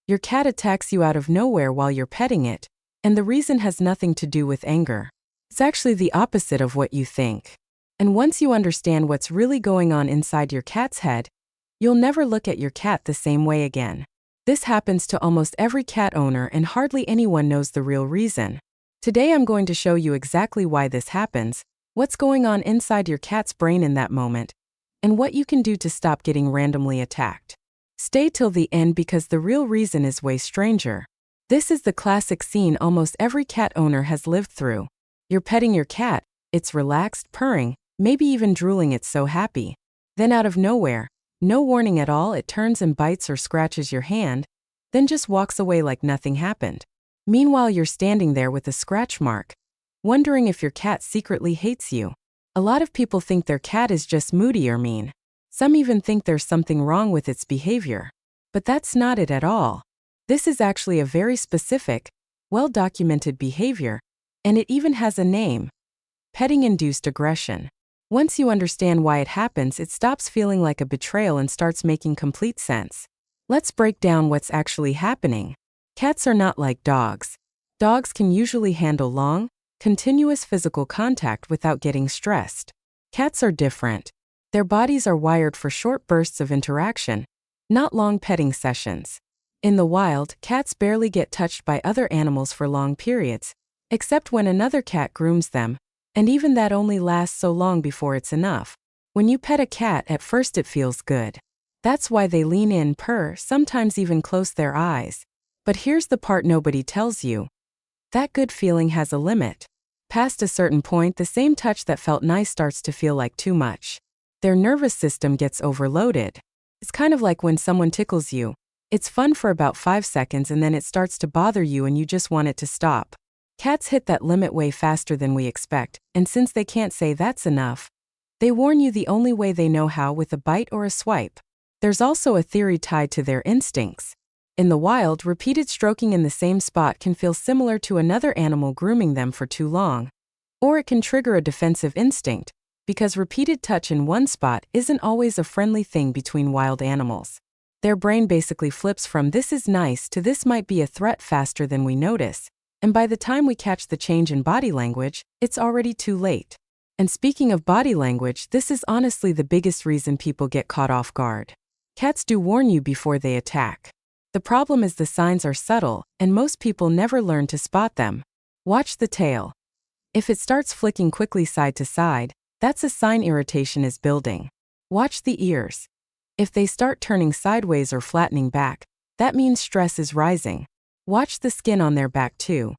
Your cat attacks you out of nowhere while you're petting it, and the reason has nothing to do with anger. It's actually the opposite of what you think. And once you understand what's really going on inside your cat's head, you'll never look at your cat the same way again. This happens to almost every cat owner, and hardly anyone knows the real reason. Today I'm going to show you exactly why this happens, what's going on inside your cat's brain in that moment, and what you can do to stop getting randomly attacked. Stay till the end because the real reason is way stranger. This is the classic scene almost every cat owner has lived through. You're petting your cat, it's relaxed, purring, maybe even drooling, it's so happy. Then out of nowhere, no warning at all, it turns and bites or scratches your hand, then just walks away like nothing happened. Meanwhile, you're standing there with a scratch mark, wondering if your cat secretly hates you. A lot of people think their cat is just moody or mean. Some even think there's something wrong with its behavior. But that's not it at all. This is actually a very specific, well-documented behavior, and it even has a name: petting-induced aggression. Once you understand why it happens, it stops feeling like a betrayal and starts making complete sense. Let's break down what's actually happening. Cats are not like dogs. Dogs can usually handle long, continuous physical contact without getting stressed. Cats are different. Their bodies are wired for short bursts of interaction, not long petting sessions. In the wild, cats barely get touched by other animals for long periods, except when another cat grooms them, and even that only lasts so long before it's enough. When you pet a cat, at first it feels good. That's why they lean in, purr, sometimes even close their eyes. But here's the part nobody tells you. That good feeling has a limit. Past a certain point, the same touch that felt nice starts to feel like too much. Their nervous system gets overloaded. It's kind of like when someone tickles you. It's fun for about 5 seconds and then it starts to bother you and you just want it to stop. Cats hit that limit way faster than we expect, and since they can't say that's enough, they warn you the only way they know how, with a bite or a swipe. There's also a theory tied to their instincts. In the wild, repeated stroking in the same spot can feel similar to another animal grooming them for too long. Or it can trigger a defensive instinct, because repeated touch in one spot isn't always a friendly thing between wild animals. Their brain basically flips from "this is nice" to "this might be a threat" faster than we notice, and by the time we catch the change in body language, it's already too late. And speaking of body language, this is honestly the biggest reason people get caught off guard. Cats do warn you before they attack. The problem is the signs are subtle, and most people never learn to spot them. Watch the tail. If it starts flicking quickly side to side, that's a sign irritation is building. Watch the ears. If they start turning sideways or flattening back, that means stress is rising. Watch the skin on their back too.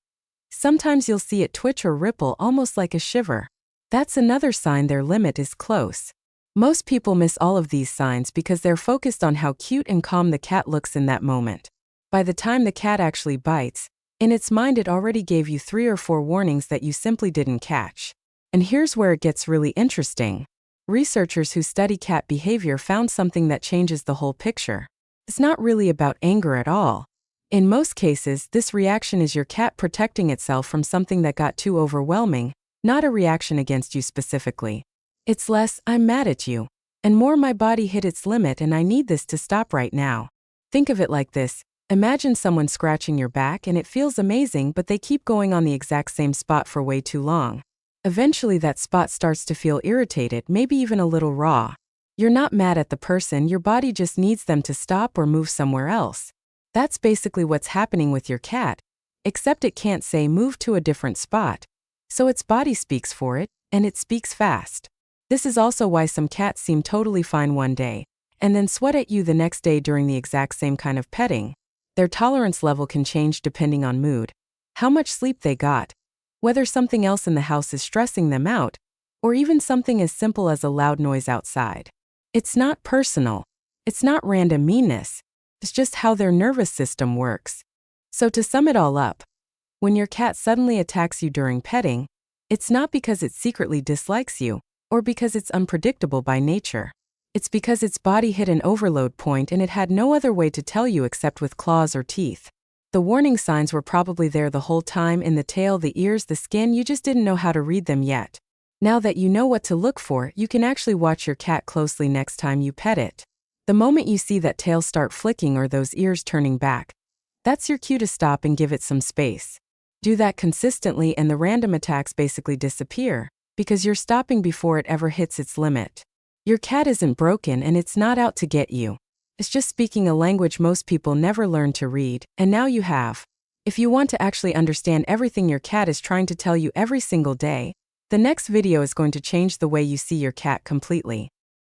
Sometimes you'll see it twitch or ripple almost like a shiver. That's another sign their limit is close. Most people miss all of these signs because they're focused on how cute and calm the cat looks in that moment. By the time the cat actually bites, in its mind it already gave you 3 or 4 warnings that you simply didn't catch. And here's where it gets really interesting. Researchers who study cat behavior found something that changes the whole picture. It's not really about anger at all. In most cases, this reaction is your cat protecting itself from something that got too overwhelming, not a reaction against you specifically. It's less, "I'm mad at you," and more, "my body hit its limit and I need this to stop right now." Think of it like this. Imagine someone scratching your back and it feels amazing, but they keep going on the exact same spot for way too long. Eventually that spot starts to feel irritated, maybe even a little raw. You're not mad at the person, your body just needs them to stop or move somewhere else. That's basically what's happening with your cat, except it can't say "move to a different spot." So its body speaks for it, and it speaks fast. This is also why some cats seem totally fine one day, and then sweat at you the next day during the exact same kind of petting. Their tolerance level can change depending on mood, how much sleep they got, whether something else in the house is stressing them out, or even something as simple as a loud noise outside. It's not personal. It's not random meanness. It's just how their nervous system works. So to sum it all up, when your cat suddenly attacks you during petting, it's not because it secretly dislikes you, or because it's unpredictable by nature. It's because its body hit an overload point and it had no other way to tell you except with claws or teeth. The warning signs were probably there the whole time, in the tail, the ears, the skin, you just didn't know how to read them yet. Now that you know what to look for, you can actually watch your cat closely next time you pet it. The moment you see that tail start flicking or those ears turning back, That's your cue to stop and give it some space. Do that consistently and the random attacks basically disappear, because you're stopping before it ever hits its limit. Your cat isn't broken and it's not out to get you. It's just speaking a language most people never learn to read, and now you have. If you want to actually understand everything your cat is trying to tell you every single day, the next video is going to change the way you see your cat completely.